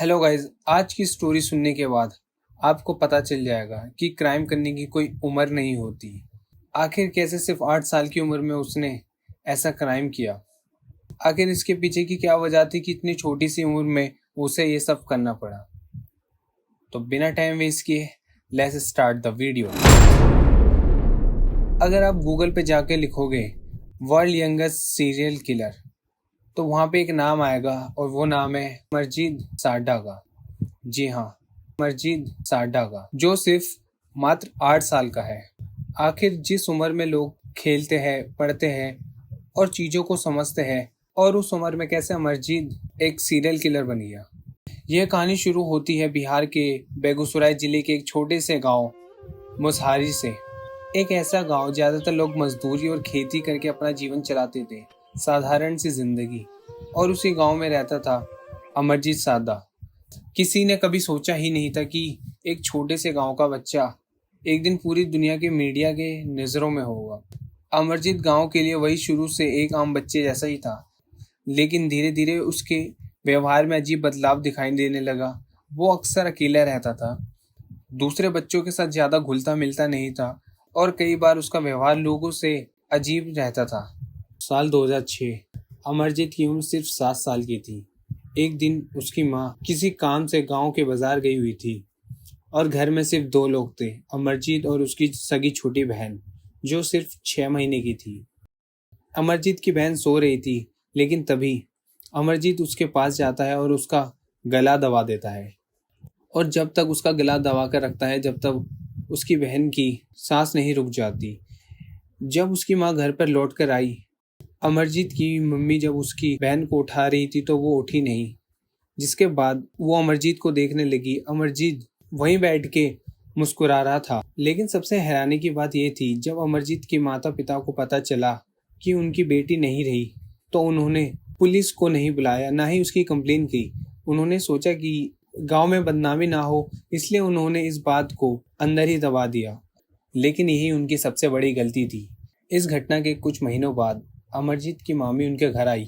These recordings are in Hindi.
हेलो गाइस, आज की स्टोरी सुनने के बाद आपको पता चल जाएगा कि क्राइम करने की कोई उम्र नहीं होती। आखिर कैसे सिर्फ 8 साल की उम्र में उसने ऐसा क्राइम किया। आखिर इसके पीछे की क्या वजह थी कि इतनी छोटी सी उम्र में उसे ये सब करना पड़ा। तो बिना टाइम वेस्ट किए लेट्स स्टार्ट द वीडियो। अगर आप गूगल पे जाके लिखोगे वर्ल्ड यंगेस्ट सीरियल किलर तो वहाँ पे एक नाम आएगा और वो नाम है मर्जीद साडा का। जी हाँ, मर्जीद साडा का, जो सिर्फ मात्र 8 साल का है। आखिर जिस उम्र में लोग खेलते हैं, पढ़ते हैं और चीज़ों को समझते हैं, और उस उम्र में कैसे मर्जीद एक सीरियल किलर बन गया। यह कहानी शुरू होती है बिहार के बेगूसराय जिले के एक छोटे से गांव मुसहरी से। एक ऐसा गांव, ज़्यादातर लोग मजदूरी और खेती करके अपना जीवन चलाते थे, साधारण सी जिंदगी। और उसी गांव में रहता था अमरजीत सादा। किसी ने कभी सोचा ही नहीं था कि एक छोटे से गांव का बच्चा एक दिन पूरी दुनिया के मीडिया के नज़रों में होगा। अमरजीत गांव के लिए वही शुरू से एक आम बच्चे जैसा ही था, लेकिन धीरे धीरे उसके व्यवहार में अजीब बदलाव दिखाई देने लगा। वो अक्सर अकेला रहता था, दूसरे बच्चों के साथ ज़्यादा घुलता मिलता नहीं था और कई बार उसका व्यवहार लोगों से अजीब रहता था। साल 2006, अमरजीत की उम्र सिर्फ 7 साल की थी। एक दिन उसकी माँ किसी काम से गांव के बाजार गई हुई थी और घर में सिर्फ 2 लोग थे, अमरजीत और उसकी सगी छोटी बहन, जो सिर्फ 6 महीने की थी। अमरजीत की बहन सो रही थी, लेकिन तभी अमरजीत उसके पास जाता है और उसका गला दबा देता है। और जब तक उसका गला दबा कर रखता है, जब तक उसकी बहन की सांस नहीं रुक जाती। जब उसकी माँ घर पर लौट कर आई, अमरजीत की मम्मी जब उसकी बहन को उठा रही थी तो वो उठी नहीं, जिसके बाद वो अमरजीत को देखने लगी। अमरजीत वहीं बैठ के मुस्कुरा रहा था। लेकिन सबसे हैरानी की बात यह थी, जब अमरजीत के माता पिता को पता चला कि उनकी बेटी नहीं रही, तो उन्होंने पुलिस को नहीं बुलाया, ना ही उसकी कंप्लेन की। उन्होंने सोचा कि गांव में बदनामी ना हो, इसलिए उन्होंने इस बात को अंदर ही दबा दिया। लेकिन यही उनकी सबसे बड़ी गलती थी। इस घटना के कुछ महीनों बाद अमरजीत की मामी उनके घर आई।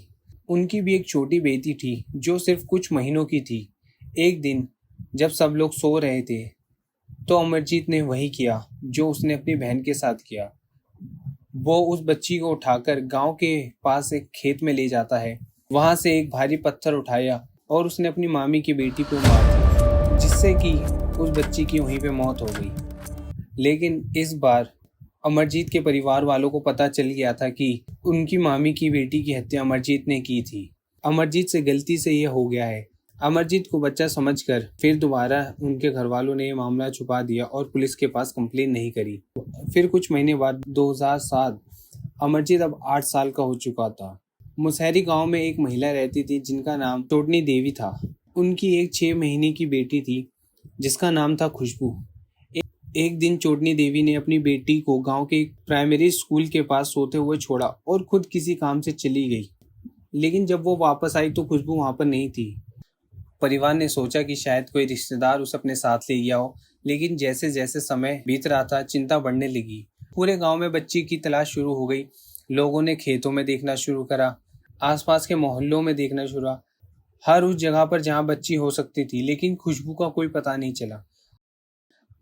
उनकी भी एक छोटी बेटी थी जो सिर्फ कुछ महीनों की थी। एक दिन जब सब लोग सो रहे थे, तो अमरजीत ने वही किया जो उसने अपनी बहन के साथ किया। वो उस बच्ची को उठाकर गांव के पास एक खेत में ले जाता है। वहां से एक भारी पत्थर उठाया और उसने अपनी मामी की बेटी को मार दिया, जिससे कि उस बच्ची की वहीं पे मौत हो गई। लेकिन इस बार अमरजीत के परिवार वालों को पता चल गया था कि उनकी मामी की बेटी की हत्या अमरजीत ने की थी। अमरजीत से गलती से यह हो गया है। अमरजीत को बच्चा समझकर फिर दोबारा उनके घर वालों ने यह मामला छुपा दिया और पुलिस के पास कंप्लेन नहीं करी। फिर कुछ महीने बाद 2007, अमरजीत अब 8 साल का हो चुका था। मुसहरी गांव में एक महिला रहती थी जिनका नाम टोटनी देवी था। उनकी एक 6 महीने की बेटी थी जिसका नाम था खुशबू। एक दिन चोटनी देवी ने अपनी बेटी को गांव के एक प्राइमरी स्कूल के पास सोते हुए छोड़ा और खुद किसी काम से चली गई। लेकिन जब वो वापस आई तो खुशबू वहां पर नहीं थी। परिवार ने सोचा कि शायद कोई रिश्तेदार उसे अपने साथ ले गया हो, लेकिन जैसे जैसे समय बीत रहा था, चिंता बढ़ने लगी। पूरे गांव में बच्ची की तलाश शुरू हो गई। लोगों ने खेतों में देखना शुरू करा, आसपास के मोहल्लों में देखना शुरू, हर उस जगह पर जहां बच्ची हो सकती थी, लेकिन खुशबू का कोई पता नहीं चला।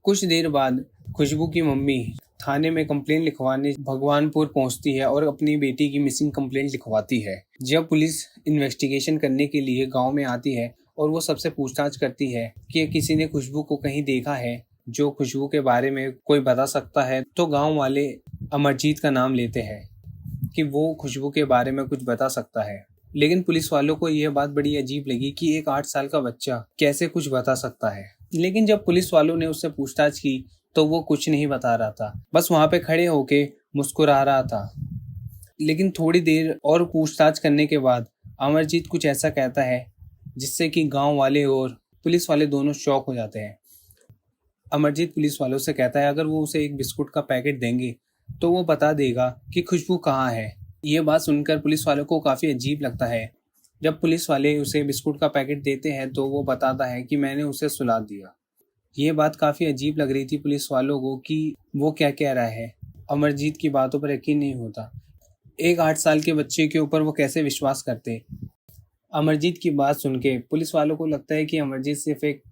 कुछ देर बाद खुशबू की मम्मी थाने में कंप्लेंट लिखवाने भगवानपुर पहुंचती है और अपनी बेटी की मिसिंग कंप्लेंट लिखवाती है। जब पुलिस इन्वेस्टिगेशन करने के लिए गांव में आती है और वो सबसे पूछताछ करती है कि किसी ने खुशबू को कहीं देखा है, जो खुशबू के बारे में कोई बता सकता है, तो गांव वाले अमरजीत का नाम लेते हैं कि वो खुशबू के बारे में कुछ बता सकता है। लेकिन पुलिस वालों को यह बात बड़ी अजीब लगी कि एक 8 साल का बच्चा कैसे कुछ बता सकता है। लेकिन जब पुलिस वालों ने उससे पूछताछ की तो वो कुछ नहीं बता रहा था, बस वहां पे खड़े होके मुस्कुरा रहा था। लेकिन थोड़ी देर और पूछताछ करने के बाद अमरजीत कुछ ऐसा कहता है जिससे कि गांव वाले और पुलिस वाले दोनों शॉक हो जाते हैं। अमरजीत पुलिस वालों से कहता है अगर वो उसे एक बिस्कुट का पैकेट देंगे तो वो बता देगा कि खुशबू कहाँ है। ये बात सुनकर पुलिस वालों को काफ़ी अजीब लगता है। जब पुलिस वाले उसे बिस्कुट का पैकेट देते हैं तो वो बताता है कि मैंने उसे सुला दिया। ये बात काफ़ी अजीब लग रही थी पुलिस वालों को कि वो क्या कह रहा है। अमरजीत की बातों पर यकीन नहीं होता। एक 8 साल के बच्चे के ऊपर वो कैसे विश्वास करते। अमरजीत की बात सुन के पुलिस वालों को लगता है कि अमरजीत सिर्फ एक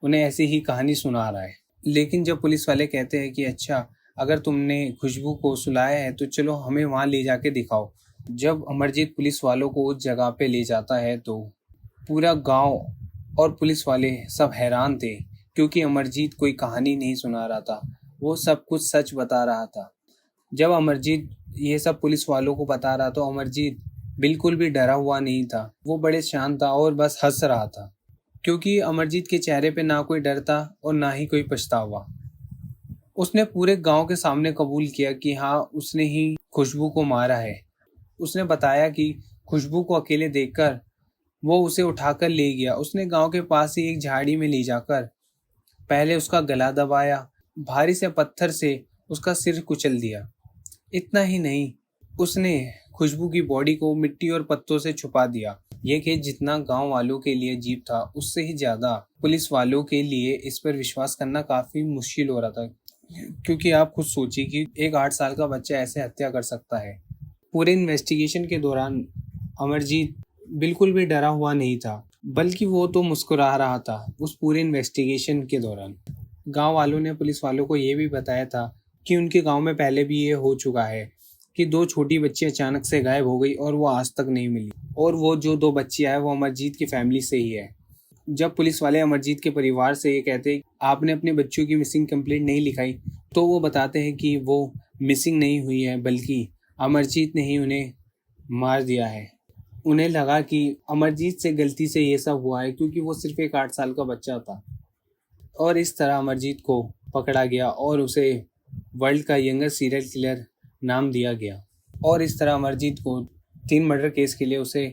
उन्हें ऐसी ही कहानी सुना रहा है। लेकिन जब पुलिस वाले कहते हैं कि अच्छा, अगर तुमने खुशबू को सुलाया है तो चलो हमें वहाँ ले जाके दिखाओ। जब अमरजीत पुलिस वालों को उस जगह पे ले जाता है तो पूरा गांव और पुलिस वाले सब हैरान थे, क्योंकि अमरजीत कोई कहानी नहीं सुना रहा था, वो सब कुछ सच बता रहा था। जब अमरजीत ये सब पुलिस वालों को बता रहा तो अमरजीत बिल्कुल भी डरा हुआ नहीं था, वो बड़े शांत था और बस हंस रहा था, क्योंकि अमरजीत के चेहरे पे ना कोई डर था और ना ही कोई पछतावा। उसने पूरे गांव के सामने कबूल किया कि हाँ, उसने ही खुशबू को मारा है। उसने बताया कि खुशबू को अकेले देखकर वो उसे उठाकर ले गया। उसने गांव के पास ही एक झाड़ी में ले जाकर पहले उसका गला दबाया, भारी से पत्थर से उसका सिर कुचल दिया। इतना ही नहीं, उसने खुशबू की बॉडी को मिट्टी और पत्तों से छुपा दिया। ये केस जितना गांव वालों के लिए अजीब था, उससे ही ज्यादा पुलिस वालों के लिए इस पर विश्वास करना काफी मुश्किल हो रहा था, क्योंकि आप खुद सोचिए कि एक 8 साल का बच्चा ऐसे हत्या कर सकता है। पूरे इन्वेस्टिगेशन के दौरान अमरजीत बिल्कुल भी डरा हुआ नहीं था, बल्कि वो तो मुस्कुरा रहा था उस पूरे इन्वेस्टिगेशन के दौरान। गांव वालों ने पुलिस वालों को ये भी बताया था कि उनके गांव में पहले भी ये हो चुका है कि 2 छोटी बच्ची अचानक से गायब हो गई और वो आज तक नहीं मिली, और वो जो 2 बच्चियां हैं वो अमरजीत की फैमिली से ही है। जब पुलिस वाले अमरजीत के परिवार से ये कहते हैं आपने अपने बच्चों की मिसिंग कंप्लेंट नहीं लिखाई, तो वो बताते हैं कि वो मिसिंग नहीं हुई है, बल्कि अमरजीत ने ही उन्हें मार दिया है। उन्हें लगा कि अमरजीत से गलती से ये सब हुआ है, क्योंकि वो सिर्फ एक 8 साल का बच्चा था। और इस तरह अमरजीत को पकड़ा गया और उसे वर्ल्ड का यंगेस्ट सीरियल किलर नाम दिया गया। और इस तरह अमरजीत को 3 मर्डर केस के लिए उसे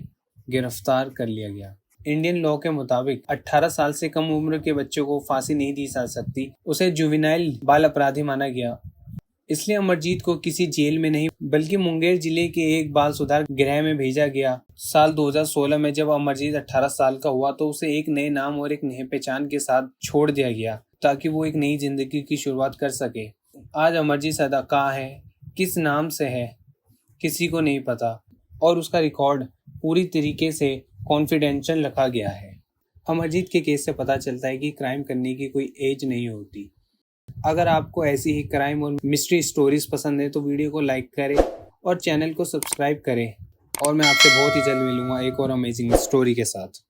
गिरफ्तार कर लिया गया। इंडियन लॉ के मुताबिक 18 साल से कम उम्र के बच्चों को फांसी नहीं दी जा सकती, उसे जुवेनाइल बाल अपराधी माना गया। इसलिए अमरजीत को किसी जेल में नहीं, बल्कि मुंगेर जिले के एक बाल सुधार गृह में भेजा गया। साल 2016 में जब अमरजीत 18 साल का हुआ तो उसे एक नए नाम और एक नए पहचान के साथ छोड़ दिया गया, ताकि वो एक नई जिंदगी की शुरुआत कर सके। आज अमरजीत सदा कहाँ है, किस नाम से है, किसी को नहीं पता, और उसका रिकॉर्ड पूरी तरीके से कॉन्फिडेंशियल रखा गया है। अमरजीत के केस से पता चलता है कि क्राइम करने की कोई एज नहीं होती। अगर आपको ऐसी ही क्राइम और मिस्ट्री स्टोरीज पसंद है तो वीडियो को लाइक करें और चैनल को सब्सक्राइब करें, और मैं आपसे बहुत ही जल्द मिलूंगा एक और अमेजिंग स्टोरी के साथ।